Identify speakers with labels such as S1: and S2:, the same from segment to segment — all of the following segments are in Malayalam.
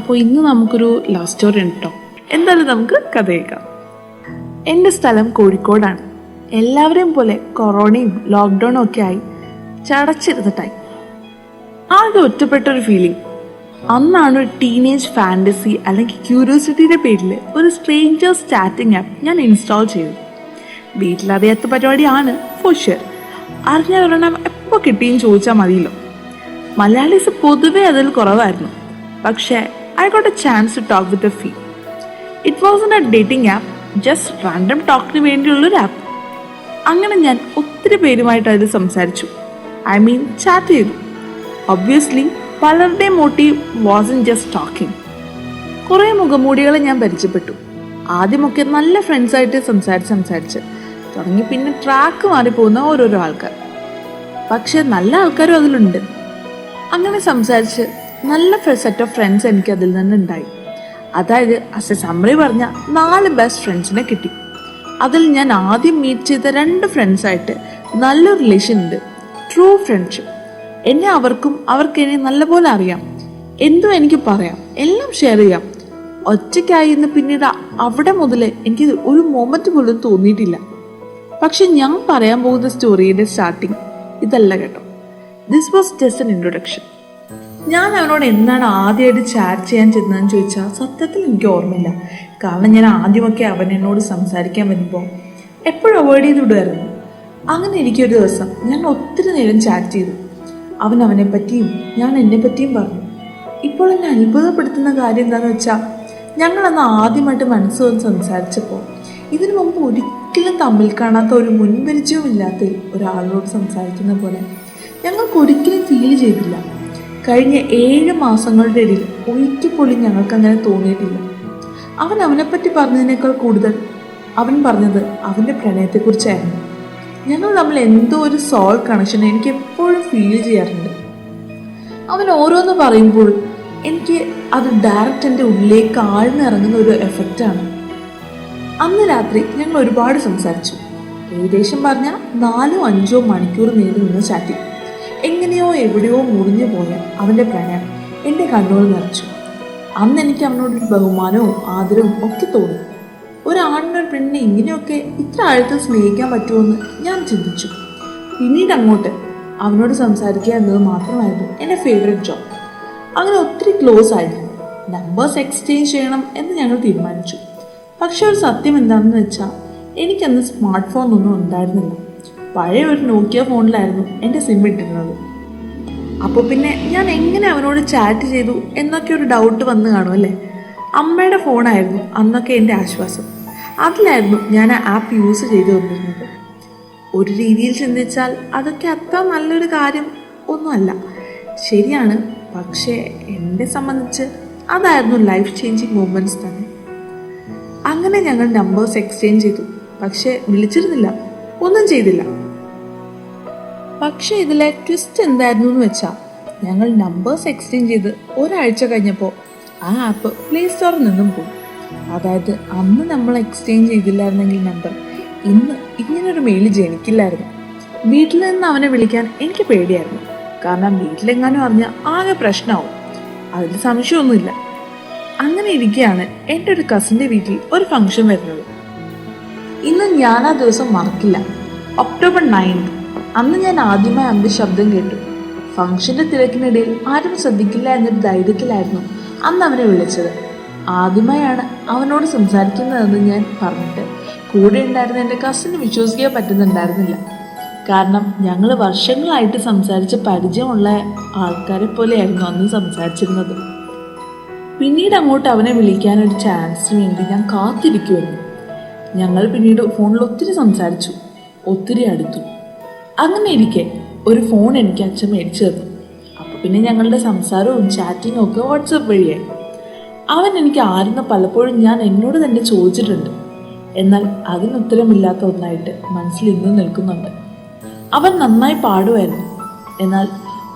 S1: അപ്പോൾ ഇന്ന് നമുക്കൊരു ലവ് സ്റ്റോറി ഉണ്ട് കേട്ടോ. എന്തായാലും നമുക്ക് കഥ കേൾക്കാം. എൻ്റെ സ്ഥലം കോഴിക്കോടാണ്. എല്ലാവരെയും പോലെ കൊറോണയും ലോക്ക്ഡൗണും ഒക്കെ ആയി ചടച്ചിരുന്ന ടൈം. ആകെ ഒറ്റപ്പെട്ടൊരു ഫീലിംഗ്. അന്നാണ് ഒരു ടീനേജ് ഫാൻറ്റസി അല്ലെങ്കിൽ ക്യൂരിയോസിറ്റിയുടെ പേരിൽ ഒരു സ്ട്രേഞ്ചേഴ്സ് ചാറ്റിംഗ് ആപ്പ് ഞാൻ ഇൻസ്റ്റാൾ ചെയ്തു. വീട്ടിലറിയാത്ത പരിപാടിയാണ് ഫോർ ഷുവർ. അറിഞ്ഞാൽ ഒരെണ്ണം എപ്പോൾ കിട്ടിയെന്ന് ചോദിച്ചാൽ മതിയല്ലോ. മലയാളീസ് പൊതുവെ അതിൽ കുറവായിരുന്നു. പക്ഷേ I got a chance to talk with a fee. It was a dating app, just random ടോക്കിന് വേണ്ടിയുള്ളൊരു ആപ്പ്. അങ്ങനെ ഞാൻ ഒത്തിരി പേരുമായിട്ട് അതിൽ സംസാരിച്ചു. ചാറ്റ് ചെയ്തു. ഒബ്വിയസ്ലി പലരുടെയും മോട്ടീവ് വാസൻ ജസ്റ്റ് ടോക്കിംഗ്. കുറേ മുഖമൂടികളെ ഞാൻ പരിചയപ്പെട്ടു. ആദ്യമൊക്കെ നല്ല ഫ്രണ്ട്സായിട്ട് സംസാരിച്ച് തുടങ്ങി. പിന്നെ ട്രാക്ക് മാറിപ്പോകുന്ന ഓരോരോ ആൾക്കാർ. പക്ഷെ നല്ല ആൾക്കാരും അതിലുണ്ട്. അങ്ങനെ സംസാരിച്ച് നല്ല സെറ്റ് ഓഫ് ഫ്രണ്ട്സ് എനിക്ക് അതിൽ നിന്നുണ്ടായി. അതായത് ആസ് എ സമ്മറി പറഞ്ഞ 4 ബെസ്റ്റ് ഫ്രണ്ട്സിനെ കിട്ടി. അതിൽ ഞാൻ ആദ്യം മീറ്റ് ചെയ്ത 2 ഫ്രണ്ട്സായിട്ട് നല്ല റിലേഷൻ ഉണ്ട്. True friendship. എന്നെ അവർക്ക് എന്നെ നല്ലപോലെ അറിയാം. എന്തും എനിക്ക് പറയാം, എല്ലാം ഷെയർ ചെയ്യാം. ഒറ്റയ്ക്കായി എന്ന് പിന്നീട് അവിടെ മുതൽ എനിക്ക് ഒരു മൊമെന്റ് പോലും തോന്നിയിട്ടില്ല. പക്ഷെ ഞാൻ പറയാൻ പോകുന്ന സ്റ്റോറിയുടെ സ്റ്റാർട്ടിങ് ഇതല്ല കേട്ടോ. This was just an introduction. ഞാൻ അവനോട് എന്താണ് ആദ്യമായിട്ട് ചാറ്റ് ചെയ്യാൻ ചെന്നതെന്ന് ചോദിച്ചാൽ സത്യത്തിൽ എനിക്ക് ഓർമ്മയില്ല. കാരണം ഞാൻ ആദ്യമൊക്കെ അവൻ എന്നോട് സംസാരിക്കാൻ വരുമ്പോൾ എപ്പോഴും അവോയ്ഡ് ചെയ്ത് വിടുമായിരുന്നു. അങ്ങനെ എനിക്കൊരു ദിവസം ഞാൻ ഒത്തിരി നേരം ചാറ്റ് ചെയ്തു. അവൻ അവനെ പറ്റിയും ഞാൻ എന്നെ പറ്റിയും പറഞ്ഞു. ഇപ്പോൾ എന്നെ അത്ഭുതപ്പെടുത്തുന്ന കാര്യം എന്താണെന്ന് വെച്ചാൽ, ഞങ്ങളന്ന് ആദ്യമായിട്ട് മനസ്സ് വന്ന് സംസാരിച്ചപ്പോൾ ഇതിനു മുമ്പ് ഒരിക്കലും തമ്മിൽ കാണാത്ത ഒരു മുൻപരിചയവും ഇല്ലാത്ത ഒരാളോട് സംസാരിക്കുന്ന പോലെ ഞങ്ങൾക്ക് ഒരിക്കലും ഫീൽ ചെയ്തില്ല. കഴിഞ്ഞ 7 മാസങ്ങളുടെ ഇടയിൽ ഒരിക്കൽ പോലും ഞങ്ങൾക്ക് അങ്ങനെ തോന്നിയിട്ടില്ല. അവൻ അവനെപ്പറ്റി പറഞ്ഞതിനേക്കാൾ കൂടുതൽ അവൻ പറഞ്ഞത് അവൻ്റെ പ്രണയത്തെക്കുറിച്ചായിരുന്നു. ഞങ്ങൾ തമ്മിൽ എന്തോ ഒരു സോൾ കണക്ഷൻ എനിക്ക് എപ്പോഴും ഫീൽ ചെയ്യാറുണ്ട്. അവൻ ഓരോന്ന് പറയുമ്പോൾ എനിക്ക് അത് ഡയറക്റ്റ് എൻ്റെ ഉള്ളിലേക്ക് ആഴ്ന്നിറങ്ങുന്ന ഒരു എഫക്റ്റാണ്. അന്ന് രാത്രി ഞങ്ങൾ ഒരുപാട് സംസാരിച്ചു. ഏകദേശം പറഞ്ഞാൽ 4-5 മണിക്കൂർ നീണ്ടു നിന്ന് ചാറ്റിങ്. എങ്ങനെയോ എവിടെയോ മുറിഞ്ഞു പോയ അവൻ്റെ പ്രണയം എൻ്റെ കണ്ണുകൾ നിറച്ചു. അന്ന് എനിക്ക് അവനോടൊരു ബഹുമാനവും ആദരവും ഒക്കെ തോന്നി. ഒരാണിനൊരു പെണ്ണിനെ ഇങ്ങനെയൊക്കെ ഇത്ര ആഴത്തിൽ സ്നേഹിക്കാൻ പറ്റുമെന്ന് ഞാൻ ചിന്തിച്ചു. പിന്നീട് അങ്ങോട്ട് അവനോട് സംസാരിക്കുക എന്നത് മാത്രമായിരുന്നു എൻ്റെ ഫേവറേറ്റ് ജോബ്. അങ്ങനെ ഒത്തിരി ക്ലോസ് ആയിരുന്നു. നമ്പേഴ്സ് എക്സ്ചേഞ്ച് ചെയ്യണം എന്ന് ഞങ്ങൾ തീരുമാനിച്ചു. പക്ഷെ ഒരു സത്യം എന്താണെന്ന് വെച്ചാൽ, എനിക്കന്ന് സ്മാർട്ട് ഫോൺ ഒന്നും ഉണ്ടായിരുന്നില്ല. പഴയ ഒരു നോക്കിയ ഫോണിലായിരുന്നു എൻ്റെ സിം ഇട്ടിരുന്നത്. അപ്പോൾ പിന്നെ ഞാൻ എങ്ങനെ അവനോട് ചാറ്റ് ചെയ്തു എന്നൊക്കെ ഒരു ഡൗട്ട് വന്ന് കാണുമല്ലേ. അമ്മയുടെ ഫോണായിരുന്നു അന്നൊക്കെ എൻ്റെ ആശ്വാസം. അതിലായിരുന്നു ഞാൻ ആ ആപ്പ് യൂസ് ചെയ്തു കൊണ്ടിരുന്നത്. ഒരു രീതിയിൽ ചിന്തിച്ചാൽ അതൊക്കെ അത്ര നല്ലൊരു കാര്യം ഒന്നുമല്ല, ശരിയാണ്. പക്ഷേ എന്നെ സംബന്ധിച്ച് അതായിരുന്നു ലൈഫ് ചേഞ്ചിങ് മൂമെൻറ്റ്സ് തന്നെ. അങ്ങനെ ഞങ്ങൾ നമ്പേഴ്സ് എക്സ്ചേഞ്ച് ചെയ്തു. പക്ഷേ വിളിച്ചിരുന്നില്ല, ഒന്നും ചെയ്തില്ല. പക്ഷേ ഇതിലെ ട്വിസ്റ്റ് എന്തായിരുന്നു എന്ന് വെച്ചാൽ, ഞങ്ങൾ നമ്പേഴ്സ് എക്സ്ചേഞ്ച് ചെയ്ത് ഒരാഴ്ച കഴിഞ്ഞപ്പോൾ ആ ആപ്പ് പ്ലേ സ്റ്റോറിൽ നിന്നും പോയി. അതായത് അന്ന് നമ്മൾ എക്സ്ചേഞ്ച് ചെയ്തില്ലായിരുന്നെങ്കിൽ നമ്പർ, ഇന്ന് ഇങ്ങനൊരു മെയിൽ ജനിക്കില്ലായിരുന്നു. വീട്ടിൽ നിന്ന് അവനെ വിളിക്കാൻ എനിക്ക് പേടിയായിരുന്നു. കാരണം വീട്ടിലെങ്ങാനും അറിഞ്ഞാൽ ആകെ പ്രശ്നമാവും. അതിൽ സംശയമൊന്നുമില്ല. അങ്ങനെ ഇരിക്കുകയാണ് എൻ്റെ ഒരു കസിൻ്റെ വീട്ടിൽ ഒരു ഫംഗ്ഷൻ വരുന്നത്. ഇന്ന് ഞാൻ ആ ദിവസം മറക്കില്ല. ഒക്ടോബർ 9. അന്ന് ഞാൻ ആദ്യമായി അവൻ്റെ ശബ്ദം കേട്ടു. ഫംഗ്ഷൻ്റെ തിരക്കിനിടയിൽ ആരും ശ്രദ്ധിക്കില്ല എന്നൊരു ധൈര്യത്തിലായിരുന്നു അന്ന് അവനെ വിളിച്ചത്. ആദ്യമായാണ് അവനോട് സംസാരിക്കുന്നതെന്ന് ഞാൻ പറഞ്ഞിട്ട് കൂടെ ഉണ്ടായിരുന്ന എൻ്റെ കസിന് വിശ്വസിക്കാൻ പറ്റുന്നുണ്ടായിരുന്നില്ല. കാരണം ഞങ്ങൾ വർഷങ്ങളായിട്ട് സംസാരിച്ച് പരിചയമുള്ള ആൾക്കാരെ പോലെയായിരുന്നു അന്ന് സംസാരിച്ചിരുന്നത്. പിന്നീട് അങ്ങോട്ട് അവനെ വിളിക്കാനൊരു ചാൻസിന് വേണ്ടി ഞാൻ കാത്തിരിക്കുമായിരുന്നു. ഞങ്ങൾ പിന്നീട് ഫോണിൽ ഒത്തിരി സംസാരിച്ചു, ഒത്തിരി അടുത്തു. അങ്ങനെ ഇരിക്കെ ഒരു ഫോൺ എനിക്ക് അച്ഛൻ മേടിച്ചു തന്നു. അപ്പോൾ പിന്നെ ഞങ്ങളുടെ സംസാരവും ചാറ്റിങ്ങും ഒക്കെ വാട്സപ്പ് വഴിയായി. അവൻ എനിക്ക് ആരെന്ന് പലപ്പോഴും ഞാൻ എന്നോട് തന്നെ ചോദിച്ചിട്ടുണ്ട്. എന്നാൽ അതിനുത്തരമില്ലാത്ത ഒന്നായിട്ട് മനസ്സിൽ ഇന്നും നിൽക്കുന്നുണ്ട്. അവൻ നന്നായി പാടുമായിരുന്നു. എന്നാൽ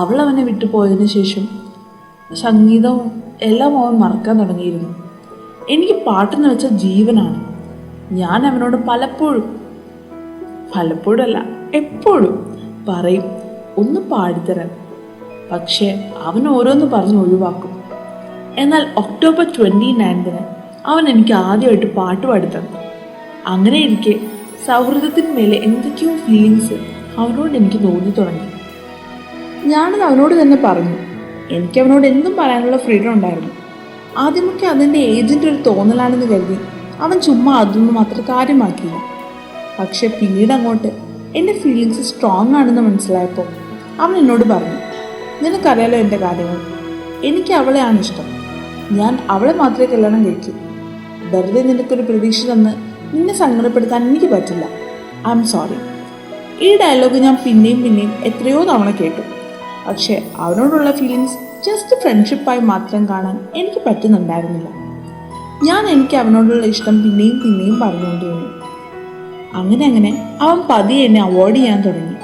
S1: അവൾ അവനെ വിട്ടുപോയതിനു ശേഷം സംഗീതവും എല്ലാം അവൻ മറക്കാൻ തുടങ്ങിയിരുന്നു. എനിക്ക് പാട്ടെന്ന് വെച്ച ജീവനാണ്. ഞാൻ അവനോട് പലപ്പോഴല്ല എപ്പോഴും പറയും ഒന്ന് പാടിത്തരാൻ. പക്ഷേ അവൻ ഓരോന്ന് പറഞ്ഞ് ഒഴിവാക്കും. എന്നാൽ ഒക്ടോബർ 29 അവൻ എനിക്ക് ആദ്യമായിട്ട് പാട്ട് പാടിത്തന്നു. അങ്ങനെ ഇരിക്കെ സൗഹൃദത്തിന് മേലെ എന്തൊക്കെയോ ഫീലിങ്സ് അവനോട് എനിക്ക് തോന്നി തുടങ്ങി. ഞാനത് അവനോട് തന്നെ പറഞ്ഞു. എനിക്ക് അവനോട് എന്തും പറയാനുള്ള ഫ്രീഡം ഉണ്ടായിരുന്നു. ആദ്യമൊക്കെ അതിൻ്റെ ഏജൻ്റ് ഒരു തോന്നലാണെന്ന് കരുതി അവൻ ചുമ്മാ അതൊന്നും അത്ര കാര്യമാക്കിയില്ല. പക്ഷെ പിന്നീട് അങ്ങോട്ട് എൻ്റെ ഫീലിങ്സ് സ്ട്രോങ് ആണെന്ന് മനസ്സിലായപ്പോൾ അവൻ എന്നോട് പറഞ്ഞു, നിനക്കറിയാലോ എൻ്റെ കാര്യങ്ങൾ, എനിക്ക് അവളെയാണ് ഇഷ്ടം, ഞാൻ അവളെ മാത്രമേ കല്യാണം കഴിക്കൂ. വെറുതെ നിനക്കൊരു പ്രതീക്ഷ തന്ന് നിന്നെ സങ്കടപ്പെടുത്താൻ എനിക്ക് പറ്റില്ല. I am sorry. ഈ ഡയലോഗ് ഞാൻ പിന്നെയും എത്രയോ തവണ കേട്ടു. പക്ഷെ അവനോടുള്ള ഫീലിങ്സ് ജസ്റ്റ് ഫ്രണ്ട്ഷിപ്പായി മാത്രം കാണാൻ എനിക്ക് പറ്റുന്നുണ്ടായിരുന്നില്ല. ഞാൻ എനിക്ക് അവനോടുള്ള ഇഷ്ടം പിന്നെയും പറഞ്ഞുകൊണ്ടിരുന്നു. അങ്ങനെ അവൻ പതിയെ എന്നെ അവോയ്ഡ് ചെയ്യാൻ തുടങ്ങി.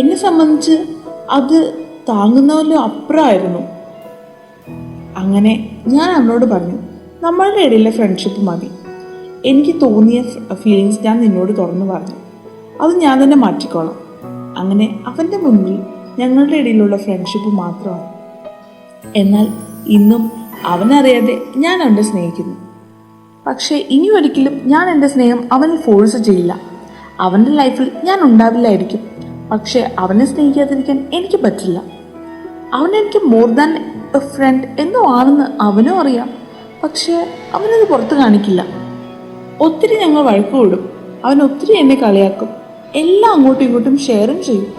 S1: എന്നെ സംബന്ധിച്ച് അത് താങ്ങുന്നതിലും അപ്പുറമായിരുന്നു. അങ്ങനെ ഞാൻ അവനോട് പറഞ്ഞു, നമ്മളുടെ ഇടയിലെ ഫ്രണ്ട്ഷിപ്പ് മതി. എനിക്ക് തോന്നിയ ഫീലിങ്സ് ഞാൻ നിന്നോട് തുറന്നു പറഞ്ഞു. അത് ഞാൻ തന്നെ മാറ്റിക്കോളാം. അങ്ങനെ അവൻ്റെ മുന്നിൽ ഞങ്ങളുടെ ഇടയിലുള്ള ഫ്രണ്ട്ഷിപ്പ് മാത്രമായി. എന്നാൽ ഇന്നും അവനറിയാതെ ഞാൻ അവനെ സ്നേഹിക്കുന്നു. പക്ഷേ ഇനി ഒരിക്കലും ഞാൻ എൻ്റെ സ്നേഹം അവനിൽ ഫോഴ്സ് ചെയ്യില്ല. അവൻ്റെ ലൈഫിൽ ഞാൻ ഉണ്ടാവില്ലായിരിക്കും, പക്ഷേ അവനെ സ്നേഹിക്കാതിരിക്കാൻ എനിക്ക് പറ്റില്ല. അവനെനിക്ക് മോർ ദാൻ എ ഫ്രണ്ട് എന്നോ ആണെന്ന് അവനും അറിയാം. പക്ഷേ അവനത് പുറത്ത് കാണിക്കില്ല. ഒത്തിരി ഞങ്ങൾ വഴക്ക് കൂടും. അവൻ ഒത്തിരി എന്നെ കളിയാക്കും. എല്ലാം അങ്ങോട്ടും ഇങ്ങോട്ടും ഷെയറും ചെയ്യും.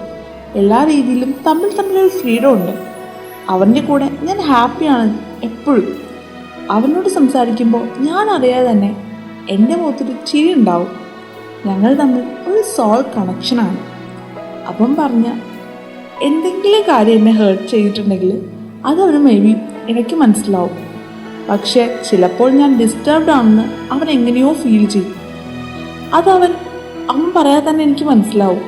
S1: എല്ലാ രീതിയിലും തമ്മിലൊരു ഫ്രീഡം ഉണ്ട്. അവൻ്റെ കൂടെ ഞാൻ ഹാപ്പിയാണ് എപ്പോഴും. അവനോട് സംസാരിക്കുമ്പോൾ ഞാൻ അറിയാതെ തന്നെ എൻ്റെ മുഖത്തൊരു ചിരി ഉണ്ടാവും. ഞങ്ങൾ തമ്മിൽ ഒരു സോൾ കണക്ഷനാണ്. അവൻ പറഞ്ഞ എന്തെങ്കിലും കാര്യം എന്നെ ഹേർട്ട് ചെയ്തിട്ടുണ്ടെങ്കിൽ അതവന് മേ ബി എനിക്ക് മനസ്സിലാവും. പക്ഷേ ചിലപ്പോൾ ഞാൻ ഡിസ്റ്റർബ്ഡ് ആണെന്ന് അവൻ എങ്ങനെയോ ഫീൽ ചെയ്യും. അതവൻ പറയാതെ തന്നെ എനിക്ക് മനസ്സിലാവും.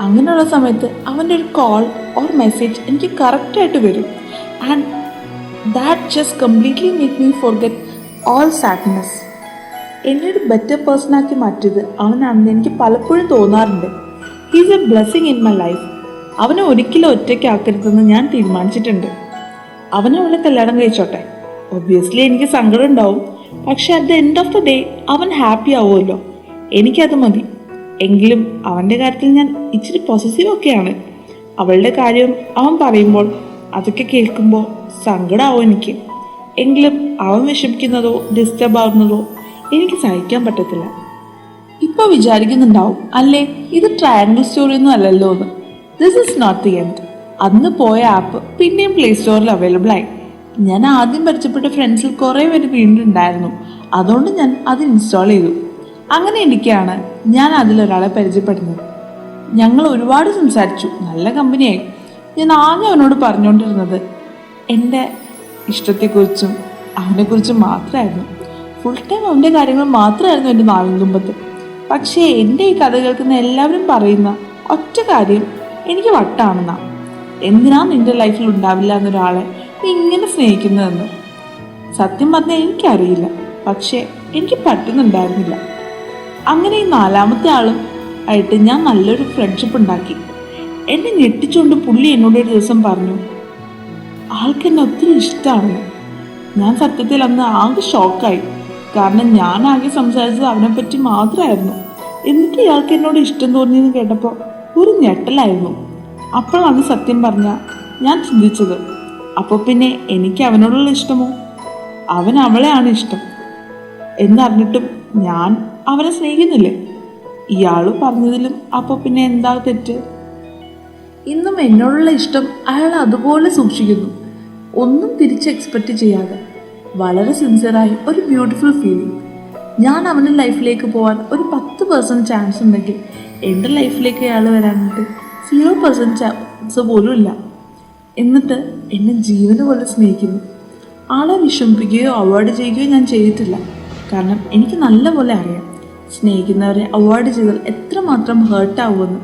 S1: അങ്ങനെയുള്ള സമയത്ത് അവൻ്റെ ഒരു കോൾ ഓർ മെസ്സേജ് എനിക്ക് കറക്റ്റായിട്ട് വരും. And that just completely make me forget all sadness. എന്നെ ഒരു ബെറ്റർ പേഴ്സണാക്കി മാറ്റിയത് അവനാണെന്ന് എനിക്ക് പലപ്പോഴും തോന്നാറുണ്ട്. He's A blessing in my life. അവനെ ഒരിക്കലും ഒറ്റയ്ക്കാക്കരുതെന്ന് ഞാൻ തീരുമാനിച്ചിട്ടുണ്ട്. അവനവളെ കല്യാണം കഴിച്ചോട്ടെ. ഒബ്വിയസ്ലി എനിക്ക് സങ്കടം ഉണ്ടാവും. പക്ഷെ at the end of the day അവൻ ഹാപ്പി ആവുമല്ലോ, എനിക്കത് മതി. എങ്കിലും അവൻ്റെ കാര്യത്തിൽ ഞാൻ ഇച്ചിരി പൊസസീവൊക്കെയാണ്. അവളുടെ കാര്യം അവൻ പറയുമ്പോൾ അതൊക്കെ കേൾക്കുമ്പോൾ സങ്കടമാവും എനിക്ക്. എങ്കിലും അവൻ വിഷമിക്കുന്നതോ ഡിസ്റ്റർബ് ആവുന്നതോ എനിക്ക് സഹിക്കാൻ പറ്റത്തില്ല. ഇപ്പോൾ വിചാരിക്കുന്നുണ്ടാവും, അല്ലേ ഇത് ട്രയാങ്കിൾ സ്റ്റോറി ഒന്നും അല്ലല്ലോ എന്ന്. This is not the end. അന്ന് പോയ ആപ്പ് പിന്നെയും പ്ലേ സ്റ്റോറിൽ അവൈലബിൾ ആയി. ഞാൻ ആദ്യം പരിചയപ്പെട്ട ഫ്രണ്ട്സിൽ കുറേ പേര് വീണ്ടും ഉണ്ടായിരുന്നു. അതുകൊണ്ട് ഞാൻ അത് ഇൻസ്റ്റാൾ ചെയ്തു. അങ്ങനെ ഇരിക്കുകയാണ് ഞാൻ അതിലൊരാളെ പരിചയപ്പെടുന്നത്. ഞങ്ങൾ ഒരുപാട് സംസാരിച്ചു, നല്ല കമ്പനിയായി. ഞാൻ ആകെ അവനോട് പറഞ്ഞുകൊണ്ടിരുന്നത് എൻ്റെ ഇഷ്ടത്തെക്കുറിച്ചും അവനെക്കുറിച്ചും മാത്രമായിരുന്നു. ഫുൾ ടൈം അവൻ്റെ കാര്യങ്ങൾ മാത്രമായിരുന്നു എൻ്റെ നാവിൻ തുമ്പത്ത്. പക്ഷേ എൻ്റെ ഈ കഥ കേൾക്കുന്ന എല്ലാവരും പറയുന്ന ഒറ്റ കാര്യം എനിക്ക് വട്ടാണെന്നാണ്. എന്തിനാ നിൻ്റെ ലൈഫിൽ ഉണ്ടാവില്ല എന്നൊരാളെ നീ ഇങ്ങനെ സ്നേഹിക്കുന്നതെന്ന്. സത്യം പറഞ്ഞാൽ എനിക്കറിയില്ല, പക്ഷേ എനിക്ക് പറ്റുന്നുണ്ടായിരുന്നില്ല. അങ്ങനെ ഈ നാലാമത്തെ ആളും ആയിട്ട് ഞാൻ നല്ലൊരു ഫ്രണ്ട്ഷിപ്പ് ഉണ്ടാക്കി. എന്നെ ഞെട്ടിച്ചുകൊണ്ട് പുള്ളി എന്നോട് ഒരു ദിവസം പറഞ്ഞു, ആൾക്ക് എന്നെ ഒത്തിരി ഇഷ്ടമാണെന്ന്. ഞാൻ സത്യത്തിൽ അന്ന് ആകെ ഷോക്കായി. കാരണം ഞാൻ ആകെ സംസാരിച്ചത് അവനെപ്പറ്റി മാത്രമായിരുന്നു. എന്നിട്ട് ഇയാൾക്ക് എന്നോട് ഇഷ്ടം തോന്നിയെന്ന് കേട്ടപ്പോൾ ഒരു ഞെട്ടലായിരുന്നു. അപ്പോഴാണ് സത്യം പറഞ്ഞാൽ ഞാൻ ചിന്തിച്ചത്, അപ്പോൾ പിന്നെ എനിക്ക് അവനോടുള്ള ഇഷ്ടമോ? അവൻ അവളെയാണ് ഇഷ്ടം എന്നറിഞ്ഞിട്ടും ഞാൻ അവനെ സ്നേഹിക്കുന്നില്ലേ? ഇയാൾ പറഞ്ഞതിലും അപ്പോൾ പിന്നെ എന്താ തെറ്റ്? ഇന്നും എന്നോടുള്ള ഇഷ്ടം അയാൾ അതുപോലെ സൂക്ഷിക്കുന്നു, ഒന്നും തിരിച്ച് എക്സ്പെക്റ്റ് ചെയ്യാതെ. വളരെ സിൻസിയറായി ഒരു ബ്യൂട്ടിഫുൾ ഫീലിംഗ്. ഞാൻ അവൻ്റെ ലൈഫിലേക്ക് പോകാൻ ഒരു 10% ചാൻസ് ഉണ്ടെങ്കിൽ എൻ്റെ ലൈഫിലേക്ക് അയാൾ വരാനായിട്ട് 0% ചാൻസ് പോലും ഇല്ല. എന്നിട്ട് എന്നെ ജീവന് പോലെ സ്നേഹിക്കുന്നു. ആളെ വിഷമിപ്പിക്കുകയോ അവോയ്ഡ് ചെയ്യുകയോ ഞാൻ ചെയ്തിട്ടില്ല. കാരണം എനിക്ക് നല്ലപോലെ അറിയാം സ്നേഹിക്കുന്നവരെ അവോയ്ഡ് ചെയ്താൽ എത്രമാത്രം ഹേർട്ടാവുമെന്ന്.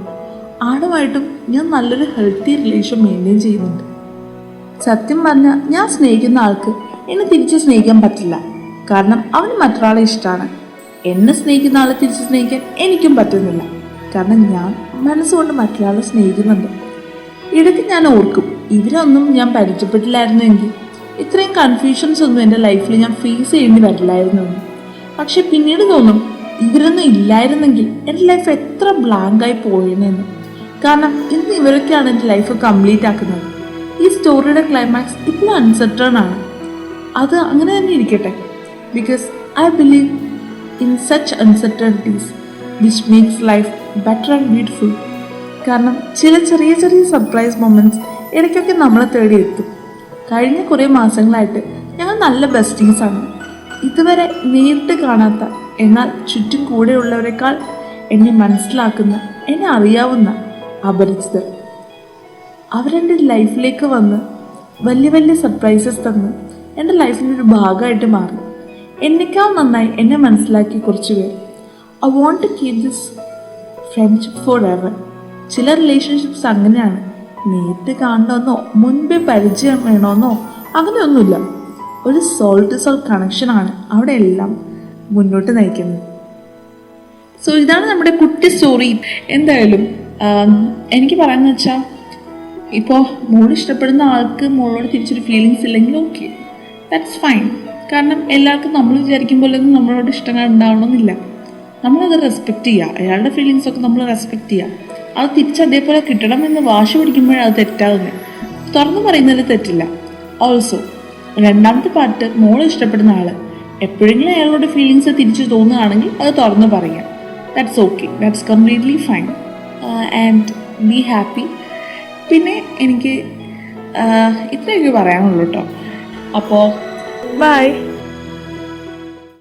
S1: ആളുമായിട്ടും ഞാൻ നല്ലൊരു ഹെൽത്തി റിലേഷൻ മെയിൻറ്റെയിൻ ചെയ്യുന്നുണ്ട്. സത്യം പറഞ്ഞാൽ ഞാൻ സ്നേഹിക്കുന്ന ആൾക്ക് എന്നെ തിരിച്ച് സ്നേഹിക്കാൻ പറ്റില്ല. കാരണം അവന് മറ്റൊരാളെ ഇഷ്ടമാണ്. എന്നെ സ്നേഹിക്കുന്ന ആളെ തിരിച്ച് സ്നേഹിക്കാൻ എനിക്കും പറ്റുന്നില്ല. കാരണം ഞാൻ മനസ്സുകൊണ്ട് മറ്റൊരാളെ സ്നേഹിക്കുന്നുണ്ട്. ഇടയ്ക്ക് ഞാൻ ഓർക്കും, ഇവരൊന്നും ഞാൻ പരിചയപ്പെട്ടില്ലായിരുന്നെങ്കിൽ ഇത്രയും കൺഫ്യൂഷൻസ് ഒന്നും എൻ്റെ ലൈഫിൽ ഞാൻ ഫേസ് ചെയ്യേണ്ടി വരില്ലായിരുന്നു എന്ന്. പക്ഷെ പിന്നീട് തോന്നും ഇവരൊന്നും ഇല്ലായിരുന്നെങ്കിൽ എൻ്റെ ലൈഫ് എത്ര ബ്ലാങ്കായി പോയെന്ന്. കാരണം ഇന്ന് ഇവരൊക്കെയാണ് എൻ്റെ ലൈഫ് കംപ്ലീറ്റ് ആക്കുന്നത്. ഈ സ്റ്റോറിയുടെ ക്ലൈമാക്സ് ഇപ്പോഴും അൺസർട്ടൺ ആണ്. അത് അങ്ങനെ തന്നെ ഇരിക്കട്ടെ. Because I believe in such uncertainties which makes life better and beautiful. കാരണം ചില ചെറിയ ചെറിയ സർപ്രൈസ് മൊമെൻറ്റ്സ് ഇടയ്ക്കൊക്കെ നമ്മളെ തേടി എത്തും. കഴിഞ്ഞ കുറേ മാസങ്ങളായിട്ട് ഞങ്ങൾ നല്ല ബെസ്റ്റീസാണ്. ഇതുവരെ നേരിട്ട് കാണാത്ത എന്നാൽ ചുറ്റും കൂടെയുള്ളവരെക്കാൾ എന്നെ മനസ്സിലാക്കുന്ന, എന്നെ അറിയാവുന്ന അപരിചിതർ. അവരെൻ്റെ ലൈഫിലേക്ക് വന്ന് വലിയ വലിയ സർപ്രൈസസ് തന്ന് എൻ്റെ ലൈഫിൻ്റെ ഒരു ഭാഗമായിട്ട് മാറി. എന്നെക്കാൾ നന്നായി എന്നെ മനസ്സിലാക്കി കുറച്ച് പേർ. I want to keep this friendship forever. ചില റിലേഷൻഷിപ്സ് അങ്ങനെയാണ്. നേരിട്ട് കാണണമെന്നോ മുൻപേ പരിചയം വേണമെന്നോ അങ്ങനെയൊന്നുമില്ല. ഒരു സോൾ ടു സോൾ കണക്ഷനാണ് അവിടെ എല്ലാം മുന്നോട്ട് നയിക്കുന്നത്. സോ ഇതാണ് നമ്മുടെ കുട്ടി സ്റ്റോറി. എന്തായാലും എനിക്ക് പറയാമെന്ന് വെച്ചാൽ, ഇപ്പോൾ മോൾ ഇഷ്ടപ്പെടുന്ന ആൾക്ക് മോളോട് തിരിച്ചൊരു ഫീലിങ്സ് ഇല്ലെങ്കിൽ ഓക്കെ, ദാറ്റ്സ് ഫൈൻ. കാരണം എല്ലാവർക്കും നമ്മൾ വിചാരിക്കും പോലെയൊന്നും നമ്മളോട് ഇഷ്ടങ്ങൾ ഉണ്ടാവണമെന്നില്ല. നമ്മളത് റെസ്പെക്റ്റ് ചെയ്യുക. അയാളുടെ ഫീലിങ്സൊക്കെ നമ്മൾ റെസ്പെക്റ്റ് ചെയ്യുക. അത് തിരിച്ച് അതേപോലെ കിട്ടണമെന്ന് വാശി പിടിക്കുമ്പോഴത് തെറ്റാവുന്നത്. തുറന്നു പറയുന്നതിൽ തെറ്റില്ല. ഓൾസോ രണ്ടാമത്തെ പാർട്ട്, മോൾ ഇഷ്ടപ്പെടുന്ന ആൾ എപ്പോഴെങ്കിലും അയാളോട് ഫീലിങ്സ് തിരിച്ചു തോന്നുകയാണെങ്കിൽ അത് തുറന്നു പറയാം. That's okay, that's completely fine and be happy. പിന്നെ എനിക്ക് ഇത്രയൊക്കെ പറയാനുള്ളൂ കേട്ടോ. അപ്പോൾ ബൈ.